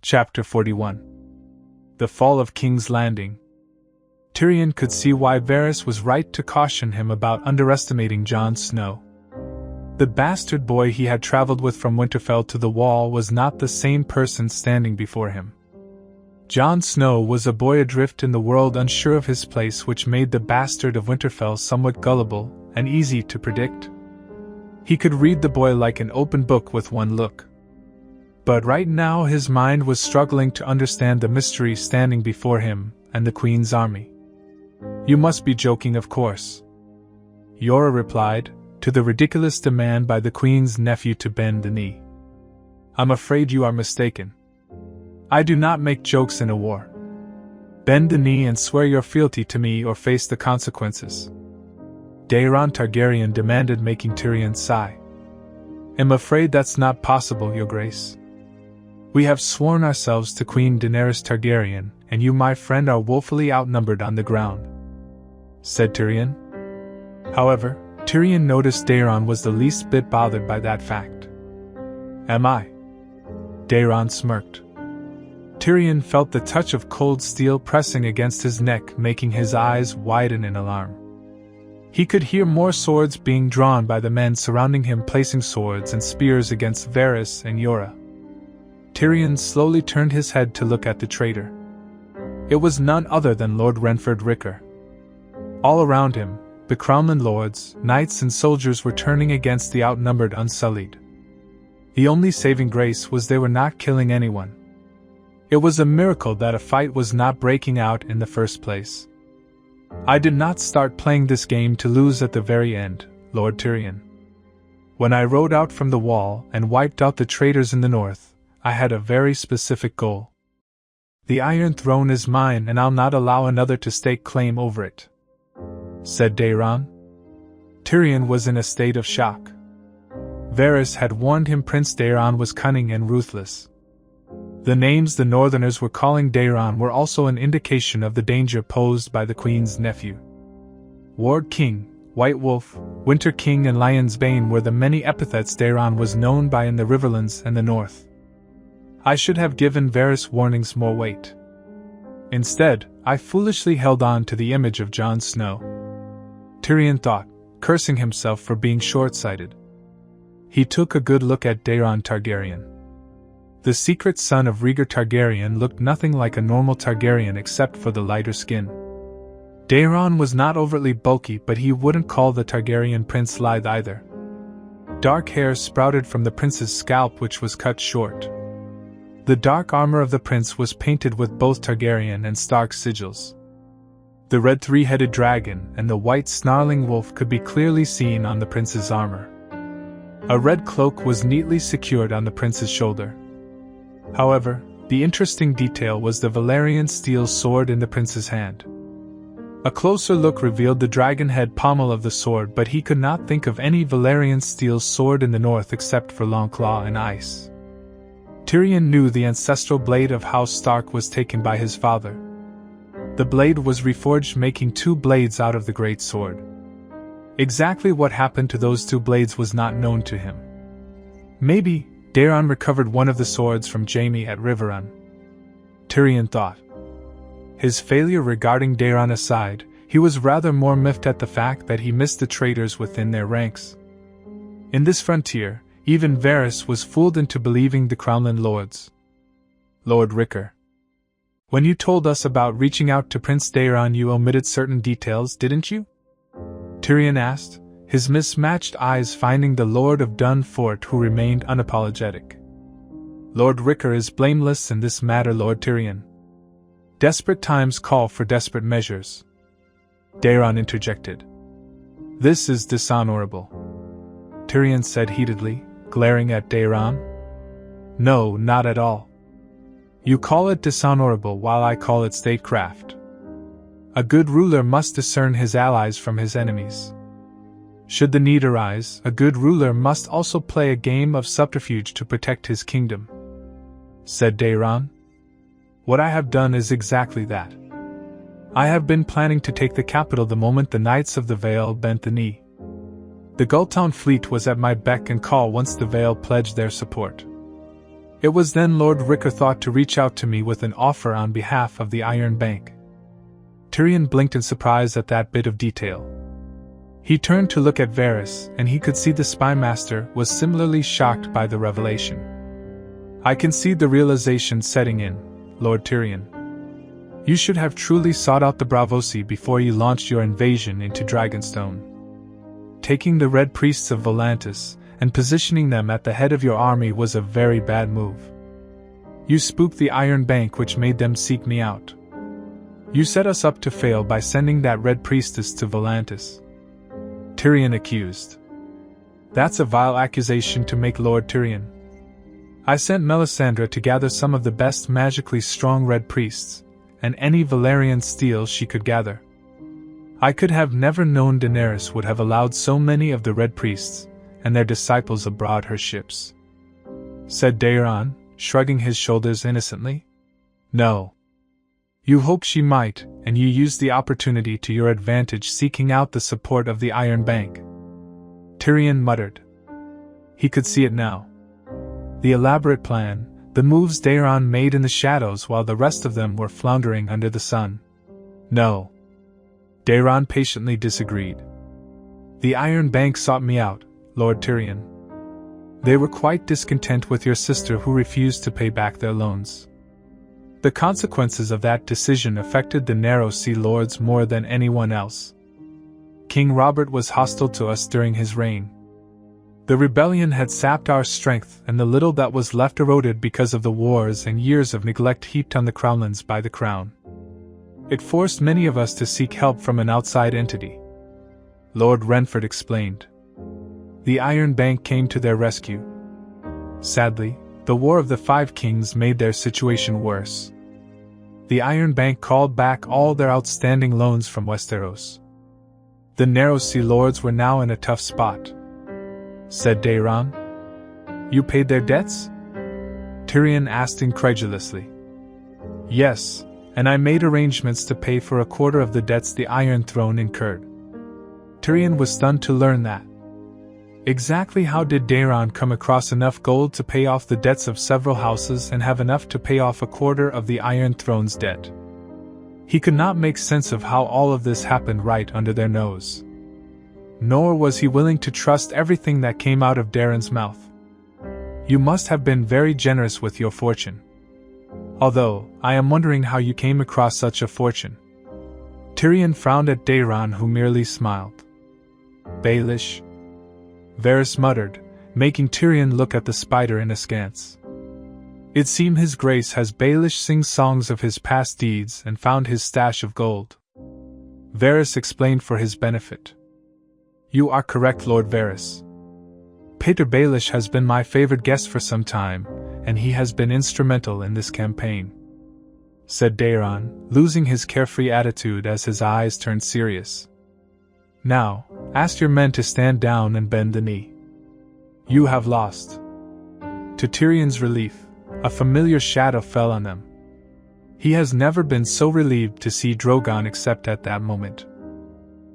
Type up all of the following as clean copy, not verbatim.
Chapter 41. The Fall of King's Landing. Tyrion could see why Varys was right to caution him about underestimating Jon Snow. The bastard boy he had traveled with from Winterfell to the Wall was not the same person standing before him. Jon Snow was a boy adrift in the world, unsure of his place, which made the bastard of Winterfell somewhat gullible and easy to predict. He could read the boy like an open book with one look. But right now his mind was struggling to understand the mystery standing before him and the Queen's army. "You must be joking, of course," Jorah replied, to the ridiculous demand by the Queen's nephew to bend the knee. "I'm afraid you are mistaken. I do not make jokes in a war. Bend the knee and swear your fealty to me or face the consequences," Daeron Targaryen demanded, making Tyrion sigh. "I'm afraid that's not possible, Your Grace. We have sworn ourselves to Queen Daenerys Targaryen, and you, my friend, are woefully outnumbered on the ground," said Tyrion. However, Tyrion noticed Daeron was the least bit bothered by that fact. "Am I?" Daeron smirked. Tyrion felt the touch of cold steel pressing against his neck, making his eyes widen in alarm. He could hear more swords being drawn by the men surrounding him, placing swords and spears against Varys and Jorah. Tyrion slowly turned his head to look at the traitor. It was none other than Lord Renford Ricker. All around him, the Crownland lords, knights and soldiers were turning against the outnumbered Unsullied. The only saving grace was they were not killing anyone. It was a miracle that a fight was not breaking out in the first place. "I did not start playing this game to lose at the very end, Lord Tyrion. When I rode out from the Wall and wiped out the traitors in the north, I had a very specific goal. The Iron Throne is mine, and I'll not allow another to stake claim over it," said Daeron. Tyrion was in a state of shock. Varys had warned him Prince Daeron was cunning and ruthless. The names the Northerners were calling Daeron were also an indication of the danger posed by the Queen's nephew. Ward King, White Wolf, Winter King and Lion's Bane were the many epithets Daeron was known by in the Riverlands and the North. I should have given Varys' warnings more weight. Instead, I foolishly held on to the image of Jon Snow, Tyrion thought, cursing himself for being short-sighted. He took a good look at Daeron Targaryen. The secret son of Rhaegar Targaryen looked nothing like a normal Targaryen except for the lighter skin. Daeron was not overtly bulky, but he wouldn't call the Targaryen prince lithe either. Dark hair sprouted from the prince's scalp, which was cut short. The dark armor of the prince was painted with both Targaryen and Stark sigils. The red three-headed dragon and the white snarling wolf could be clearly seen on the prince's armor. A red cloak was neatly secured on the prince's shoulder. However, the interesting detail was the Valyrian steel sword in the prince's hand. A closer look revealed the dragon head pommel of the sword, but he could not think of any Valyrian steel sword in the north except for Longclaw and Ice. Tyrion knew the ancestral blade of House Stark was taken by his father. The blade was reforged, making two blades out of the great sword. Exactly what happened to those two blades was not known to him. Maybe Daeron recovered one of the swords from Jaime at Riverrun, Tyrion thought. His failure regarding Daeron aside, he was rather more miffed at the fact that he missed the traitors within their ranks. In this frontier, even Varys was fooled into believing the Crownland lords. "Lord Ricker, when you told us about reaching out to Prince Daeron, you omitted certain details, didn't you?" Tyrion asked, his mismatched eyes finding the Lord of Dun Fort, who remained unapologetic. "Lord Ricker is blameless in this matter, Lord Tyrion. Desperate times call for desperate measures," Daeron interjected. "This is dishonorable," Tyrion said heatedly, glaring at Daeron. "No, not at all. You call it dishonorable while I call it statecraft. A good ruler must discern his allies from his enemies. Should the need arise, a good ruler must also play a game of subterfuge to protect his kingdom," said Daeron. "What I have done is exactly that. I have been planning to take the capital the moment the Knights of the Vale bent the knee. The Gulltown fleet was at my beck and call once the Vale pledged their support. It was then Lord Ricker thought to reach out to me with an offer on behalf of the Iron Bank. Tyrion blinked in surprise at that bit of detail. He turned to look at Varys, and he could see the spymaster was similarly shocked by the revelation. I can see the realization setting in, Lord Tyrion. You should have truly sought out the Braavosi before you launched your invasion into Dragonstone. Taking the Red Priests of Volantis and positioning them at the head of your army was a very bad move. You spooked the Iron Bank, which made them seek me out. You set us up to fail by sending that Red Priestess to Volantis. Tyrion accused. That's a vile accusation to make, Lord Tyrion. I sent Melisandre to gather some of the best magically strong Red Priests, and any Valyrian steel she could gather. I could have never known Daenerys would have allowed so many of the Red Priests and their disciples aboard her ships, said Daeron, shrugging his shoulders innocently. No. You hoped she might, and you used the opportunity to your advantage, seeking out the support of the Iron Bank. Tyrion muttered. He could see it now. The elaborate plan, the moves Daeron made in the shadows while the rest of them were floundering under the sun. No. Daeron patiently disagreed. The Iron Bank sought me out, Lord Tyrion. They were quite discontent with your sister who refused to pay back their loans. The consequences of that decision affected the Narrow Sea Lords more than anyone else. King Robert was hostile to us during his reign. The rebellion had sapped our strength, and the little that was left eroded because of the wars and years of neglect heaped on the Crownlands by the Crown. It forced many of us to seek help from an outside entity. Lord Renford explained. The Iron Bank came to their rescue. Sadly, the War of the Five Kings made their situation worse. The Iron Bank called back all their outstanding loans from Westeros. The Narrow Sea Lords were now in a tough spot, said Daeron. You paid their debts? Tyrion asked incredulously. Yes, and I made arrangements to pay for a quarter of the debts the Iron Throne incurred. Tyrion was stunned to learn that. Exactly how did Daeron come across enough gold to pay off the debts of several houses and have enough to pay off a quarter of the Iron Throne's debt? He could not make sense of how all of this happened right under their nose. Nor was he willing to trust everything that came out of Daeron's mouth. You must have been very generous with your fortune. Although, I am wondering how you came across such a fortune. Tyrion frowned at Daeron, who merely smiled. Baelish, Varys muttered, making Tyrion look at the spider in askance. It seems his grace has Baelish sing songs of his past deeds and found his stash of gold. Varys explained for his benefit. You are correct, Lord Varys. Peter Baelish has been my favored guest for some time, and he has been instrumental in this campaign, said Daeron, losing his carefree attitude as his eyes turned serious. Now, ask your men to stand down and bend the knee. You have lost. To Tyrion's relief, a familiar shadow fell on them. He has never been so relieved to see Drogon except at that moment.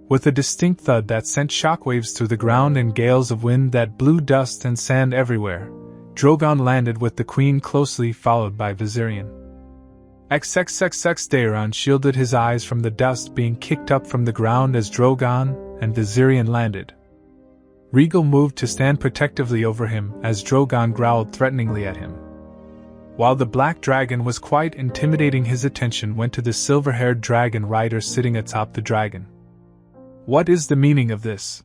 With a distinct thud that sent shockwaves through the ground and gales of wind that blew dust and sand everywhere, Drogon landed with the Queen closely followed by Viserion. XXXX Daeron shielded his eyes from the dust being kicked up from the ground as Drogon and Viserion landed. Rhaegal moved to stand protectively over him as Drogon growled threateningly at him. While the black dragon was quite intimidating, his attention went to the silver-haired dragon rider sitting atop the dragon. What is the meaning of this?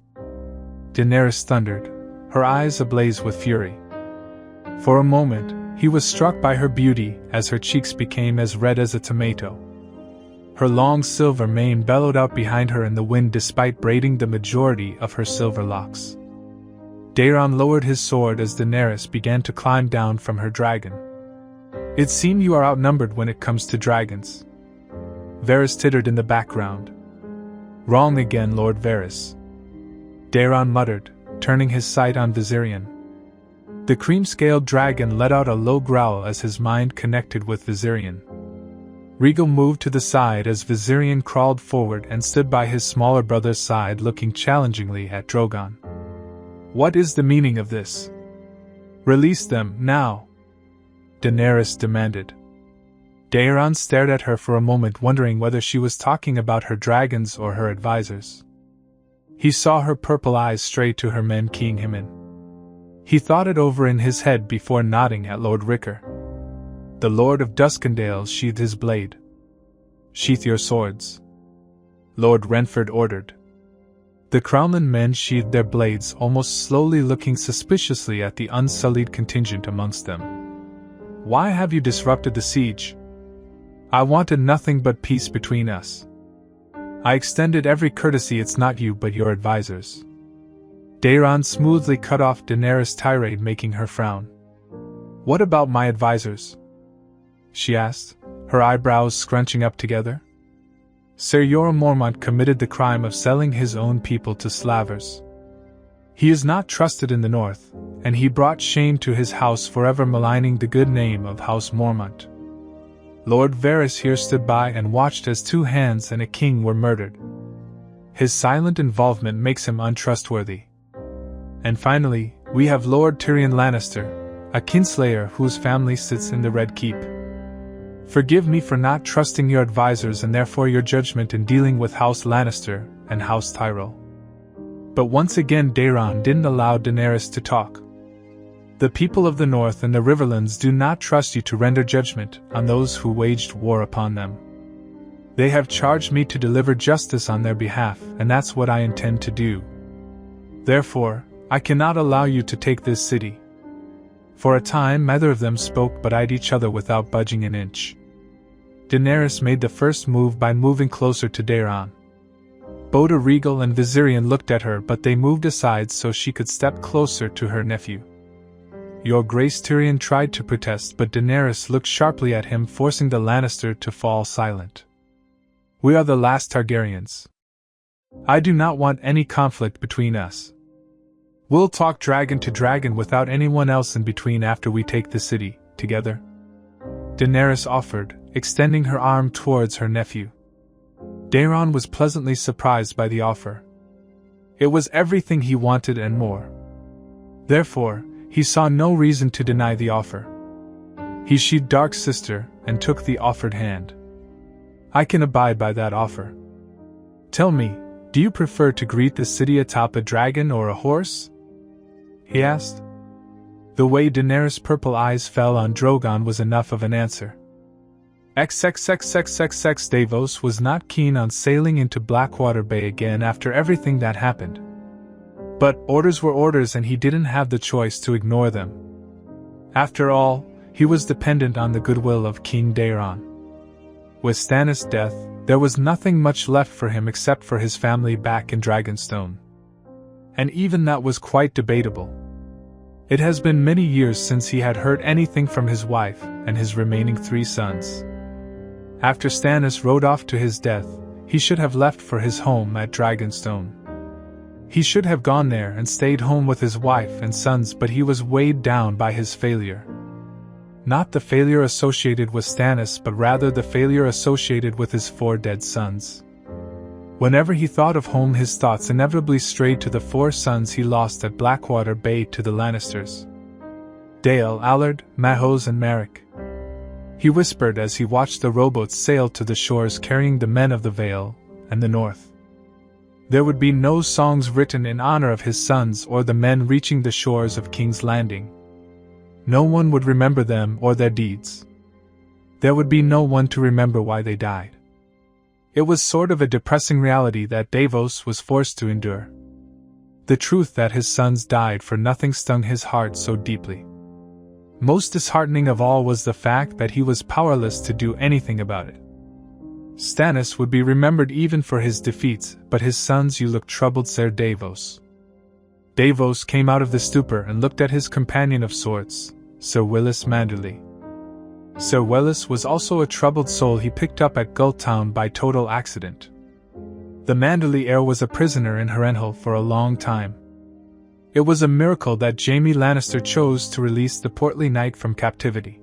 Daenerys thundered, her eyes ablaze with fury. For a moment, he was struck by her beauty as her cheeks became as red as a tomato. Her long silver mane bellowed out behind her in the wind despite braiding the majority of her silver locks. Daeron lowered his sword as Daenerys began to climb down from her dragon. It seems you are outnumbered when it comes to dragons. Varys tittered in the background. Wrong again, Lord Varys. Daeron muttered, turning his sight on Viserion. The cream-scaled dragon let out a low growl as his mind connected with Viserion. Rhaegal moved to the side as Viserion crawled forward and stood by his smaller brother's side looking challengingly at Drogon. What is the meaning of this? Release them, now! Daenerys demanded. Daeron stared at her for a moment, wondering whether she was talking about her dragons or her advisors. He saw her purple eyes stray to her men, keying him in. He thought it over in his head before nodding at Lord Ricker. The Lord of Duskendale sheathed his blade. "Sheath your swords," Lord Renford ordered. The Crownland men sheathed their blades, almost slowly, looking suspiciously at the unsullied contingent amongst them. "Why have you disrupted the siege? I wanted nothing but peace between us. I extended every courtesy. It's not you but your advisors." Daeron smoothly cut off Daenerys' tirade, making her frown. "What about my advisors?" she asked, her eyebrows scrunching up together. "Ser Jorah Mormont committed the crime of selling his own people to slavers. He is not trusted in the north, and he brought shame to his house, forever maligning the good name of House Mormont. Lord Varys here stood by and watched as 2 hands and a king were murdered. His silent involvement makes him untrustworthy. And finally, we have Lord Tyrion Lannister, a kinslayer whose family sits in the Red Keep. Forgive me for not trusting your advisors and therefore your judgment in dealing with House Lannister and House Tyrell." But once again Daeron didn't allow Daenerys to talk. "The people of the North and the Riverlands do not trust you to render judgment on those who waged war upon them. They have charged me to deliver justice on their behalf, and that's what I intend to do. Therefore, I cannot allow you to take this city." For a time neither of them spoke but eyed each other without budging an inch. Daenerys made the first move by moving closer to Daeron. Boda Regal and Viserion looked at her, but they moved aside so she could step closer to her nephew. "Your Grace," Tyrion tried to protest, but Daenerys looked sharply at him, forcing the Lannister to fall silent. "We are the last Targaryens. I do not want any conflict between us. We'll talk dragon to dragon without anyone else in between after we take the city, together," Daenerys offered, extending her arm towards her nephew. Daeron was pleasantly surprised by the offer. It was everything he wanted and more. Therefore, he saw no reason to deny the offer. He sheathed Dark Sister and took the offered hand. "I can abide by that offer. Tell me, do you prefer to greet the city atop a dragon or a horse?" he asked. The way Daenerys' purple eyes fell on Drogon was enough of an answer. XXXXXX Davos was not keen on sailing into Blackwater Bay again after everything that happened. But orders were orders and he didn't have the choice to ignore them. After all, he was dependent on the goodwill of King Daeron. With Stannis' death, there was nothing much left for him except for his family back in Dragonstone. And even that was quite debatable. It has been many years since he had heard anything from his wife and his remaining 3 sons. After Stannis rode off to his death, he should have left for his home at Dragonstone. He should have gone there and stayed home with his wife and sons, but he was weighed down by his failure. Not the failure associated with Stannis, but rather the failure associated with his 4 dead sons. Whenever he thought of home, his thoughts inevitably strayed to the 4 sons he lost at Blackwater Bay to the Lannisters. Dale, Allard, Mahos and Merrick. He whispered as he watched the rowboats sail to the shores carrying the men of the Vale and the North. There would be no songs written in honor of his sons or the men reaching the shores of King's Landing. No one would remember them or their deeds. There would be no one to remember why they died. It was sort of a depressing reality that Davos was forced to endure. The truth that his sons died for nothing stung his heart so deeply. Most disheartening of all was the fact that he was powerless to do anything about it. Stannis would be remembered even for his defeats, but his sons, you look troubled, Sir Davos. Davos came out of the stupor and looked at his companion of sorts, Sir Willis Manderly. Sir Willis was also a troubled soul he picked up at Gulltown by total accident. The Manderly heir was a prisoner in Harrenhal for a long time. It was a miracle that Jaime Lannister chose to release the portly knight from captivity.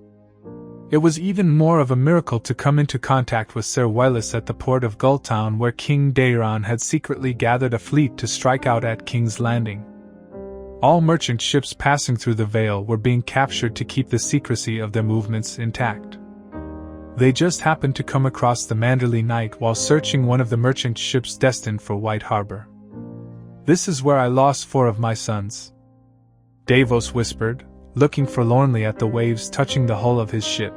It was even more of a miracle to come into contact with Sir Willis at the port of Gulltown, where King Daeron had secretly gathered a fleet to strike out at King's Landing. All merchant ships passing through the Vale were being captured to keep the secrecy of their movements intact. They just happened to come across the Manderley Knight while searching one of the merchant ships destined for White Harbor. "This is where I lost 4 of my sons," Davos whispered, looking forlornly at the waves touching the hull of his ship.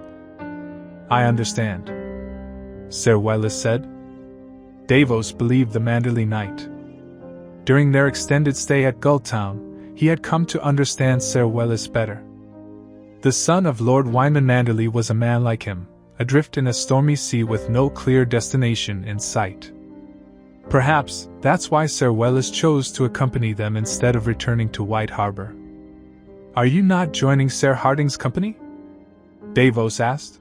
"I understand," Ser Welles said. Davos believed the Manderley Knight. During their extended stay at Gulltown, he had come to understand Ser Welles better. The son of Lord Wyman Manderley was a man like him, adrift in a stormy sea with no clear destination in sight. Perhaps that's why Ser Welles chose to accompany them instead of returning to White Harbor. "Are you not joining Ser Harding's company?" Davos asked.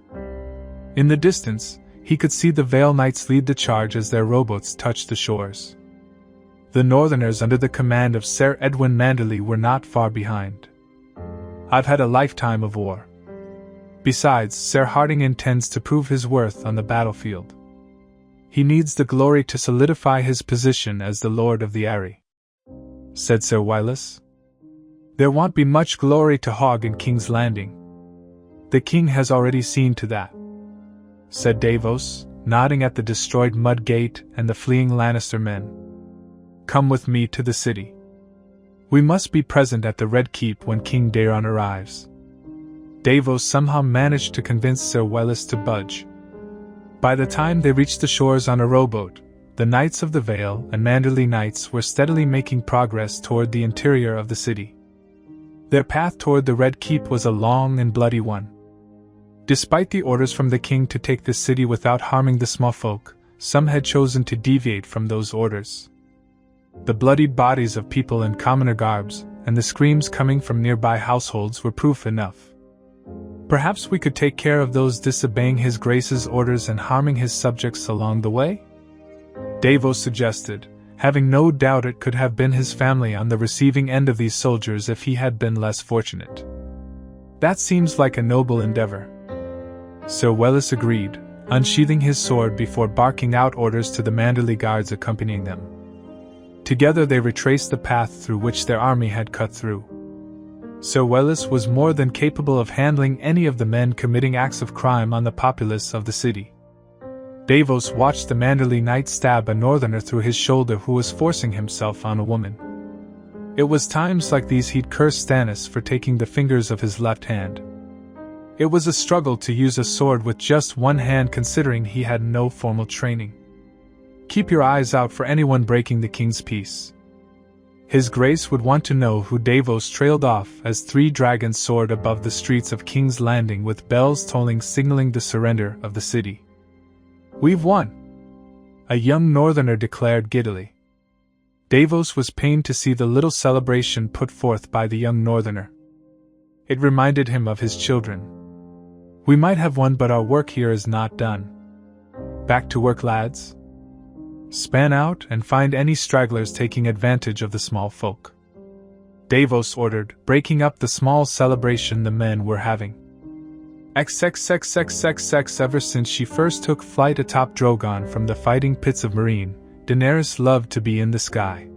In the distance, he could see the Vale Knights lead the charge as their rowboats touched the shores. The Northerners under the command of Ser Edwin Manderley were not far behind. "I've had a lifetime of war. Besides, Ser Harding intends to prove his worth on the battlefield. He needs the glory to solidify his position as the Lord of the Eyrie," said Ser Welles. "There won't be much glory to hog in King's Landing. The king has already seen to that," said Davos, nodding at the destroyed mud gate and the fleeing Lannister men. "Come with me to the city. We must be present at the Red Keep when King Daeron arrives." Davos somehow managed to convince Ser Welles to budge. By the time they reached the shores on a rowboat, the Knights of the Vale and Manderley Knights were steadily making progress toward the interior of the city. Their path toward the Red Keep was a long and bloody one. Despite the orders from the king to take the city without harming the small folk, some had chosen to deviate from those orders. The bloodied bodies of people in commoner garbs, and the screams coming from nearby households were proof enough. "Perhaps we could take care of those disobeying His Grace's orders and harming his subjects along the way?" Davos suggested, having no doubt it could have been his family on the receiving end of these soldiers if he had been less fortunate. "That seems like a noble endeavor," Ser Welles agreed, unsheathing his sword before barking out orders to the Manderley guards accompanying them. Together they retraced the path through which their army had cut through. Ser Welles was more than capable of handling any of the men committing acts of crime on the populace of the city. Davos watched the Manderley Knight stab a northerner through his shoulder who was forcing himself on a woman. It was times like these he'd curse Stannis for taking the fingers of his left hand. It was a struggle to use a sword with just one hand considering he had no formal training. "Keep your eyes out for anyone breaking the king's peace. His Grace would want to know who." Davos trailed off as 3 dragons soared above the streets of King's Landing with bells tolling signaling the surrender of the city. "We've won!" a young northerner declared giddily. Davos was pained to see the little celebration put forth by the young northerner. It reminded him of his children. "We might have won, but our work here is not done. Back to work, lads. Span out and find any stragglers taking advantage of the small folk," Davos ordered, breaking up the small celebration the men were having. XXXXXX. Ever since she first took flight atop Drogon from the fighting pits of Meereen, Daenerys loved to be in the sky.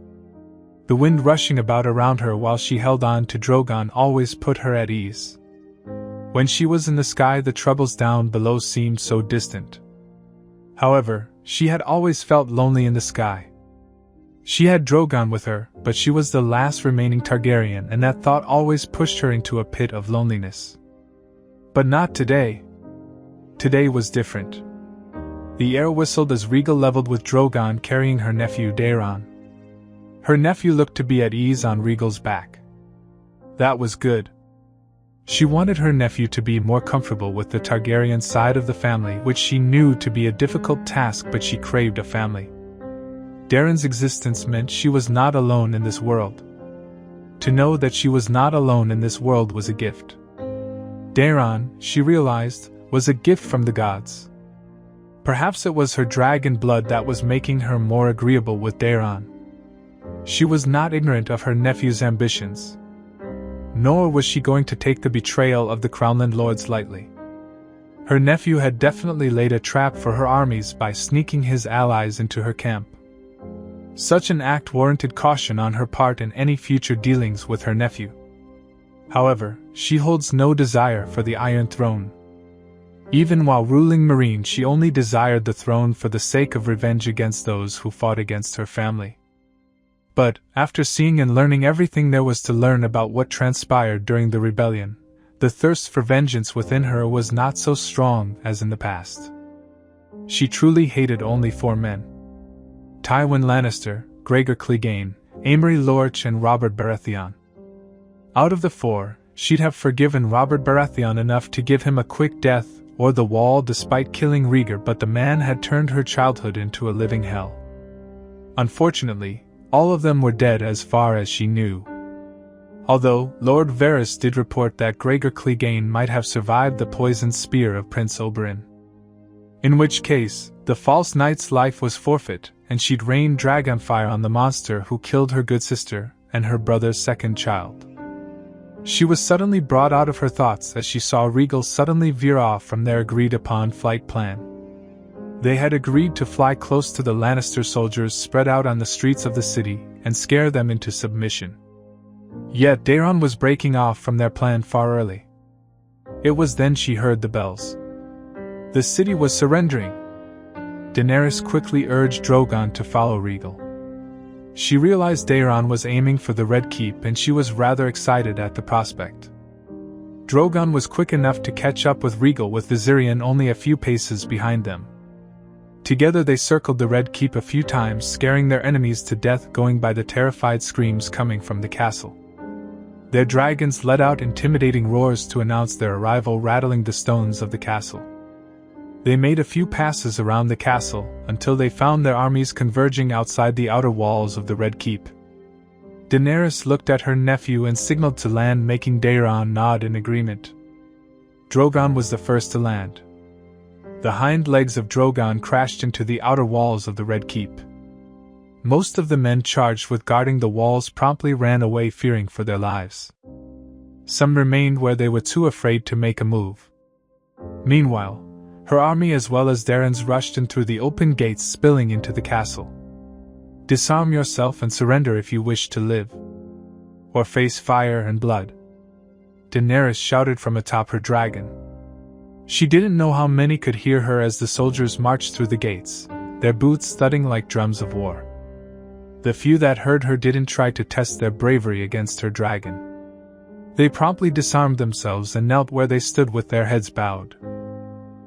The wind rushing about around her while she held on to Drogon always put her at ease. When she was in the sky, the troubles down below seemed so distant. However, she had always felt lonely in the sky. She had Drogon with her, but she was the last remaining Targaryen, and that thought always pushed her into a pit of loneliness. But not today. Today was different. The air whistled as Rhaegal leveled with Drogon carrying her nephew Daeron. Her nephew looked to be at ease on Rhaegal's back. That was good. She wanted her nephew to be more comfortable with the Targaryen side of the family, which she knew to be a difficult task, but she craved a family. Daeron's existence meant she was not alone in this world. To know that she was not alone in this world was a gift. Daeron, she realized, was a gift from the gods. Perhaps it was her dragon blood that was making her more agreeable with Daeron. She was not ignorant of her nephew's ambitions. Nor was she going to take the betrayal of the Crownland lords lightly. Her nephew had definitely laid a trap for her armies by sneaking his allies into her camp. Such an act warranted caution on her part in any future dealings with her nephew. However, she holds no desire for the Iron Throne. Even while ruling Meereen, she only desired the throne for the sake of revenge against those who fought against her family. But, after seeing and learning everything there was to learn about what transpired during the rebellion, the thirst for vengeance within her was not so strong as in the past. She truly hated only 4 men: Tywin Lannister, Gregor Clegane, Amory Lorch and Robert Baratheon. Out of the 4, she'd have forgiven Robert Baratheon enough to give him a quick death or the wall despite killing Rhaegar, but the man had turned her childhood into a living hell. Unfortunately, all of them were dead as far as she knew. Although Lord Varys did report that Gregor Clegane might have survived the poisoned spear of Prince Oberyn. In which case, the false knight's life was forfeit, and she'd rained dragonfire on the monster who killed her good sister and her brother's second child. She was suddenly brought out of her thoughts as she saw Rhaegal suddenly veer off from their agreed-upon flight plan. They had agreed to fly close to the Lannister soldiers spread out on the streets of the city and scare them into submission. Yet Daeron was breaking off from their plan far early. It was then she heard the bells. The city was surrendering. Daenerys quickly urged Drogon to follow Rhaegal. She realized Daeron was aiming for the Red Keep and she was rather excited at the prospect. Drogon was quick enough to catch up with Rhaegal, with Viserion only a few paces behind them. Together they circled the Red Keep a few times, scaring their enemies to death, going by the terrified screams coming from the castle. Their dragons let out intimidating roars to announce their arrival, rattling the stones of the castle. They made a few passes around the castle, until they found their armies converging outside the outer walls of the Red Keep. Daenerys looked at her nephew and signaled to land, making Daeron nod in agreement. Drogon was the first to land. The hind legs of Drogon crashed into the outer walls of the Red Keep. Most of the men charged with guarding the walls promptly ran away, fearing for their lives. Some remained where they were too afraid to make a move. Meanwhile, her army as well as Daeron's rushed in through the open gates, spilling into the castle. Disarm yourself and surrender if you wish to live, or face fire and blood, Daenerys shouted from atop her dragon. She didn't know how many could hear her as the soldiers marched through the gates, their boots thudding like drums of war. The few that heard her didn't try to test their bravery against her dragon. They promptly disarmed themselves and knelt where they stood with their heads bowed.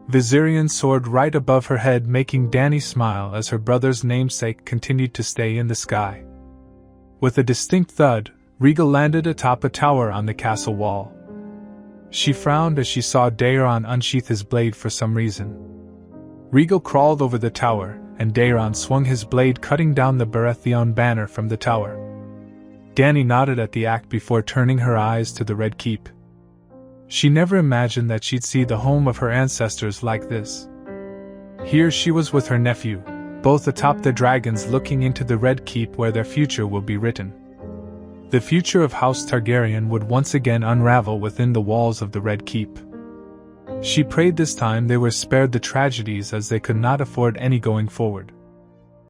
Viserion soared right above her head, making Dany smile as her brother's namesake continued to stay in the sky. With a distinct thud, Rhaegal landed atop a tower on the castle wall. She frowned as she saw Daeron unsheath his blade for some reason. Rhaegal crawled over the tower, and Daeron swung his blade, cutting down the Baratheon banner from the tower. Dany nodded at the act before turning her eyes to the Red Keep. She never imagined that she'd see the home of her ancestors like this. Here she was with her nephew, both atop their dragons, looking into the Red Keep where their future will be written. The future of House Targaryen would once again unravel within the walls of the Red Keep. She prayed this time they were spared the tragedies, as they could not afford any going forward.